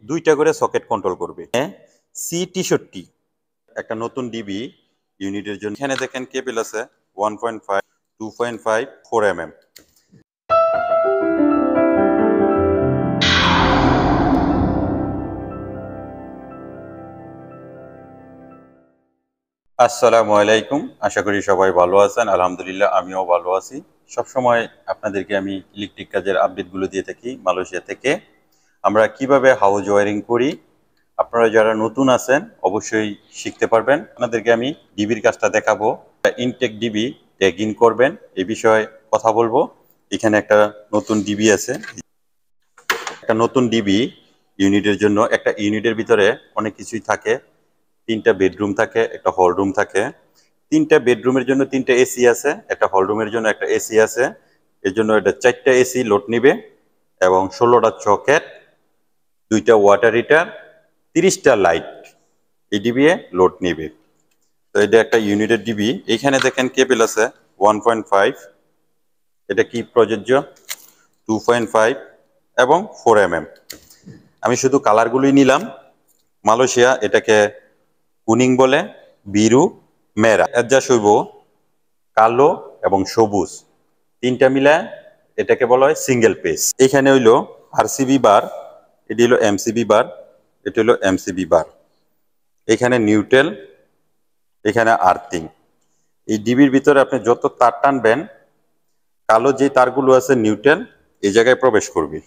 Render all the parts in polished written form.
দুইটা করে socket control করবে। C63 একটা নতুন ডিবি ইউনিটের জন্য। এখানে দেখেন কেবল আছে 1.5, 2.5, 4 mm। আসসালামু আলাইকুম, আশা করি সবাই ভালো আছেন। আলহামদুলিল্লাহ আমিও ভালো আছি। সবসময় আপনাদেরকে আমি ইলেকট্রিক কাজের আপডেটগুলো দিয়ে থাকি মালয়েশিয়া থেকে। আমরা কিভাবে হাউস ওয়ারিং করি, আপনারা যারা নতুন আছেন অবশ্যই শিখতে পারবেন। আপনাদেরকে আমি ডিবির কাজটা দেখাবো। ইনটেক ডিবি ট্যাগ ইন করবেন এই বিষয়ে কথা বলবো। এখানে একটা নতুন ডিবি আছে, একটা নতুন ডিবি ইউনিটের জন্য। একটা ইউনিটের ভিতরে অনেক কিছুই থাকে। 3টা বেডরুম থাকে, একটা হল রুম থাকে। 3টা বেডরুমের জন্য 3টা এসি আছে, একটা হল রুমের জন্য একটা এসি আছে। এর জন্য এটা 4টা এসি লোড নিবে এবং 16টা সকেট, 2টা ওয়াটার হিটার, 30টা লাইট এই ডিবি এ লোড নিবে। তো এটা একটা ইউনিটের ডিবি। এখানে দেখেন কেবল আছে 1.5, এটা কি প্রযোজ্য 2.5 এবং 4 mm। আমি শুধু কালারগুলোই নিলাম। মালয়েশিয়া এটাকে কুনিং বলে, বিরু, মেরা। অ্যাডজাস্ট হইব কালো এবং সবুজ, 3টা মিলা এটাকে বলা হয় সিঙ্গেল পেজ। এখানে হইলো আরসিবি বার, এটি হলো এমসিবি বার, এটি হলো এমসিবি বার। এখানে নিউট্রাল, এখানে আর্থিং। এই ডিবির ভিতরে আপনি যত তার টানবেন, কালো যে তারগুলো আছে নিউট্রাল এই জায়গায় প্রবেশ করবে,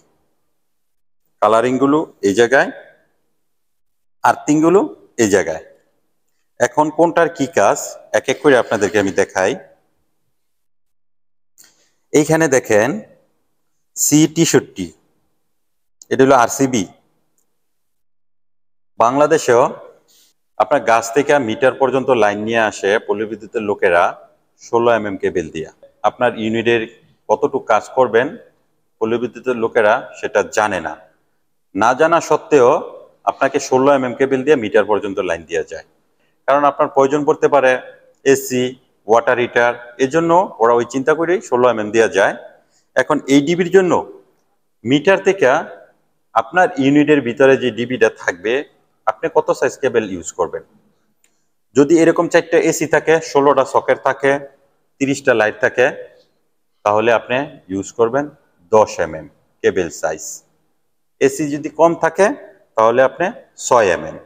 কালারিং গুলো এই জায়গায়, আর্থিং গুলো এই জায়গায়। এখন কোনটার কি কাজ এক এক করে আপনাদেরকে আমি দেখাই। এইখানে দেখেন C63, এটা হলো আরসিবি। বাংলাদেশেও আপনার গাছ থেকে মিটার পর্যন্ত লাইন নিয়ে আসে পল্লী বিদ্যুতের লোকেরা 16 mm কেবল দিয়া। আপনার ইউনিটের কতটুকু কাজ করবেন পল্লী বিদ্যুতের লোকেরা সেটা জানে না। না জানা সত্ত্বেও আপনাকে 16 mm কেবল দিয়ে মিটার পর্যন্ত লাইন দেওয়া যায়। কারণ আপনার প্রয়োজন পড়তে পারে এসি, ওয়াটার হিটার, এজন্য ওরা ওই চিন্তা করেই 16 mm দেওয়া যায়। এখন এই ডিবির জন্য মিটার থেকে আপনার ইউনিটের ভিতরে যে ডিবিটা থাকবে আপনি কত সাইজ কেবল ইউজ করবেন। যদি এরকম 4টা এসি থাকে, 16টা সকেট থাকে, 30টা লাইট থাকে, তাহলে আপনি ইউজ করবেন 10 mm কেবল সাইজ। এসি যদি কম থাকে তাহলে আপনি 6 mm।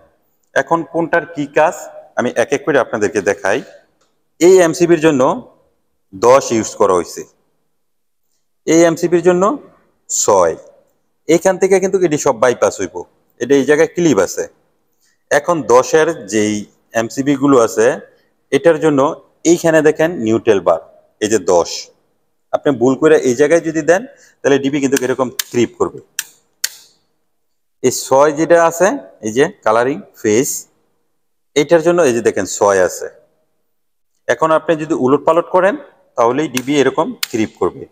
এখন কোনটার কি কাজ আমি এক এক করে আপনাদেরকে দেখাই। এই এমসিবির জন্য 10 ইউজ করা হয়েছে, এই এমসিবির জন্য 6। এখান থেকে কিন্তু এটি সব বাইপাস হইব, এটা এই জায়গায় ক্লিপ আছে। এখন 10-এর যেই এমসিবি গুলো আছে এটার জন্য এইখানে দেখেন নিউট্রাল বার, এই যে 10, আপনি ভুল করে এই জায়গায় যদি দেন তাহলে ডিবি কিন্তু এরকম ক্রিপ করবে। এই 6 যেটা আছে এই যে কালারিং ফেস, এইটার জন্য এই যে দেখেন 6 আছে। এখন আপনি যদি উলট পালট করেন তাহলেই ডিবি এরকম ক্রিপ করবে।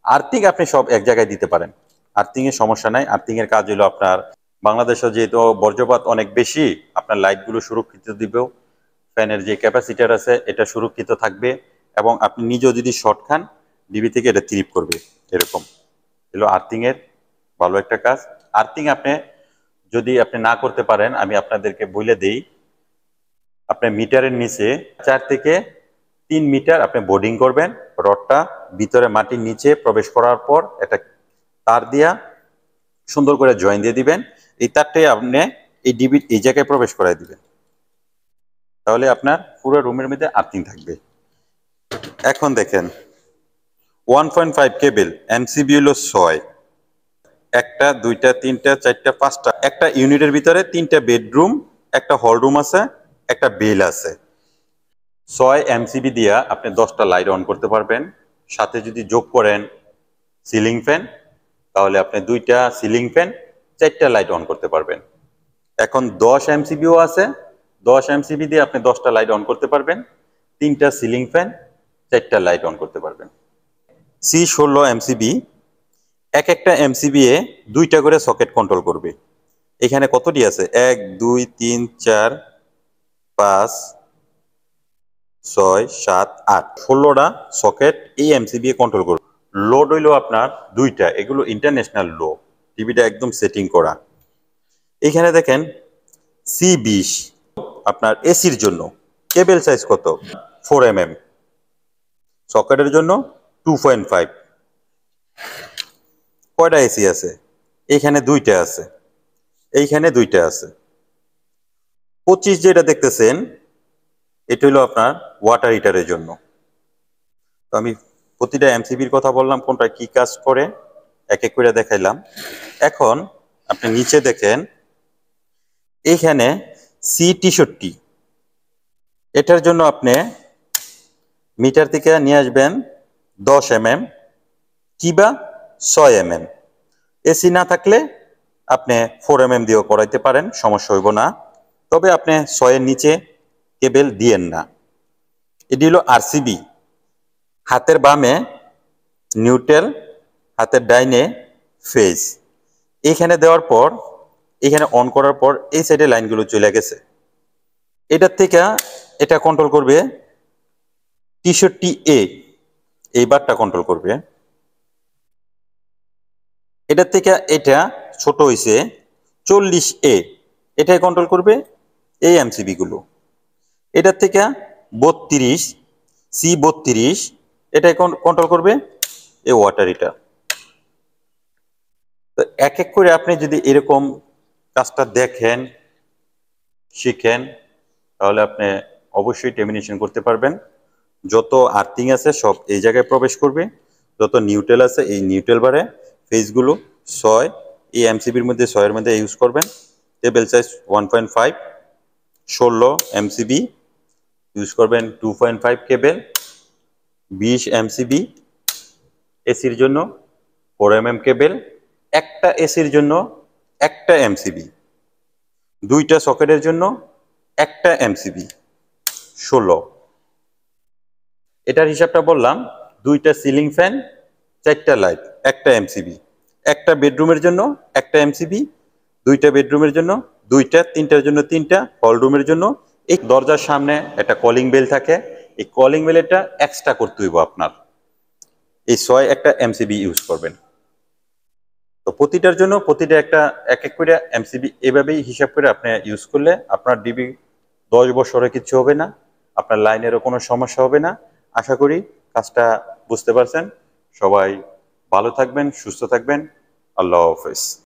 আর্থিং আপনি সব এক জায়গায় দিতে পারেন, আর্থিং এর সমস্যা নাই। আর্থিং এর কাজ হলো আপনার বাংলাদেশে যেহেতু বর্জ্যপাত অনেক বেশি, আপনার লাইটগুলো সুরক্ষিত দিবেও, ফ্যানের যে ক্যাপাসিটার আছে এটা সুরক্ষিত থাকবে এবং আপনি নিজেও যদি শর্ট খান ডিবি থেকে এটা ক্রিপ করবে। এরকম হলো আর্থিং এর ভালো একটা কাজ। আর্থিং আপনি যদি আপনি না করতে পারেন আমি আপনাদেরকে বলে দেই, আপনি মিটারের নিচে 4 থেকে 3 মিটার আপনি বোর্ডিং করবেন। রডটা ভিতরে মাটির নিচে প্রবেশ করার পর একটা তার দিয়া সুন্দর করে জয়েন দিয়ে দিবেন। এই তারটাই আপনি এই ডিবির এই জায়গায় প্রবেশ করাই দিবেন, তাহলে আপনার পুরো রুমের মধ্যে আর্থিং থাকবে। এখন দেখেন 1.5 কেবল এমসিবি হলো 6, 1টা 2টা 3টা 4টা 5টা। একটা ইউনিটের ভিতরে 3টা বেডরুম, একটা হল রুম আছে, একটা বেল আছে। 6 এমসিবি দিয়া আপনি 10টা লাইট অন করতে পারবেন। সাথে যদি যোগ করেন সিলিং ফ্যান তাহলে আপনি 2টা সিলিং ফ্যান, 4টা লাইট অন করতে পারবেন। এখন 10 এমসিবিও আছে, 10 এমসিবি দিয়ে আপনি 10টা লাইট অন করতে পারবেন, 3টা সিলিং ফ্যান, 4টা লাইট অন করতে পারবেন। C16 এমসিবি, এক একটা এমসিবি এ 2টা করে সকেট কন্ট্রোল করবে। এখানে কতটি আছে 1 2 3 4 5 6 7 8, 16টা সকেট এই এমসিবি এ কন্ট্রোল করবে। লোড হইলো আপনার 2টা, এগুলো ইন্টারন্যাশনাল লো, টিভিটা একদম সেটিং করা। এইখানে দেখেন C20 আপনার এসির জন্য কেবল সাইজ কত 4 mm, সকেটের জন্য 2.5। কয়টা এসি আছে? এইখানে দুইটা আছে, এইখানে দুইটা আছে। 25 যেটা দেখতেছেন এটা হলো আপনার ওয়াটার হিটারের জন্য। তো আমি প্রতিটা এমসিবির কথা বললাম, কোনটা কি কাজ করে এক এক করে দেখাইলাম। এখন আপনি নিচে দেখেন এইখানে C63, এটার জন্য আপনি মিটার থেকে নিয়ে আসবেন 10 mm কিবা 6 mm। এসি না থাকলে আপনি 4 mm দিয়েও করাইতে পারেন, সমস্যা হইব না। তবে আপনি 6 এর নিচে কেবল দিয়েন না। এটি হলো আরসিবি, হাতের বামে নিউট্রাল, হাতের ডাইনে ফেজ। এইখানে দেওয়ার পর এখানে অন করার পর এই সাইডে লাইনগুলো চলে গেছে। এটার থেকে এটা কন্ট্রোল করবে 63A, এই বারটা কন্ট্রোল করবে। এটার থেকে এটা ছোট হইছে 40A, এটাই কন্ট্রোল করবে এই এমসিবি গুলো। এটার থেকে 32 C32, এটাই কন্ট্রোল করবে এই ওয়াটার হিটার। তো এক এক করে আপনি যদি এরকম কাজটা দেখেন, শিখেন, তাহলে আপনি অবশ্যই টেমিনেশন করতে পারবেন। যত আর্থিং আছে সব এই জায়গায় প্রবেশ করবে, যত নিউট্রাল আছে এই নিউট্রাল বারে ফেজগুলো 6, এই এমসিবির মধ্যে 6 এর মধ্যে ইউজ করবেন। টেবিল সাইজ 1.5, 16 এমসিবি ইউজ করবেন, 2.5 কেবল, 20 এমসিবি এসির জন্য, 4 mm কেবল, একটা এসির জন্য একটা এমসিবি, দুইটা সকেটের জন্য একটা এমসিবি, 16। এটার হিসাবটা বললাম, দুইটা সিলিং ফ্যান, 4টা লাইট, একটা এমসিবি, একটা বেডরুমের জন্য একটা এমসিবি, দুইটা বেডরুমের জন্য দুইটা, তিনটার জন্য তিনটা, হল রুমের জন্য। এই দরজার সামনে একটা কলিং বেল থাকে, এই কলিং বেলটা এক্সট্রা করতে হইব আপনার। এই 6 একটা এমসিবি ইউজ করবেন। তো প্রতিটার জন্য প্রতিটা একটা এক এক করে এমসিবি এভাবেই হিসাব করে আপনি ইউজ করলে আপনার ডিবি 10 বছরে কিছু হবে না, আপনার লাইনেরও কোনো সমস্যা হবে না। আশা করি কাজটা বুঝতে পারছেন। সবাই ভালো থাকবেন, সুস্থ থাকবেন। আল্লাহ হাফেজ।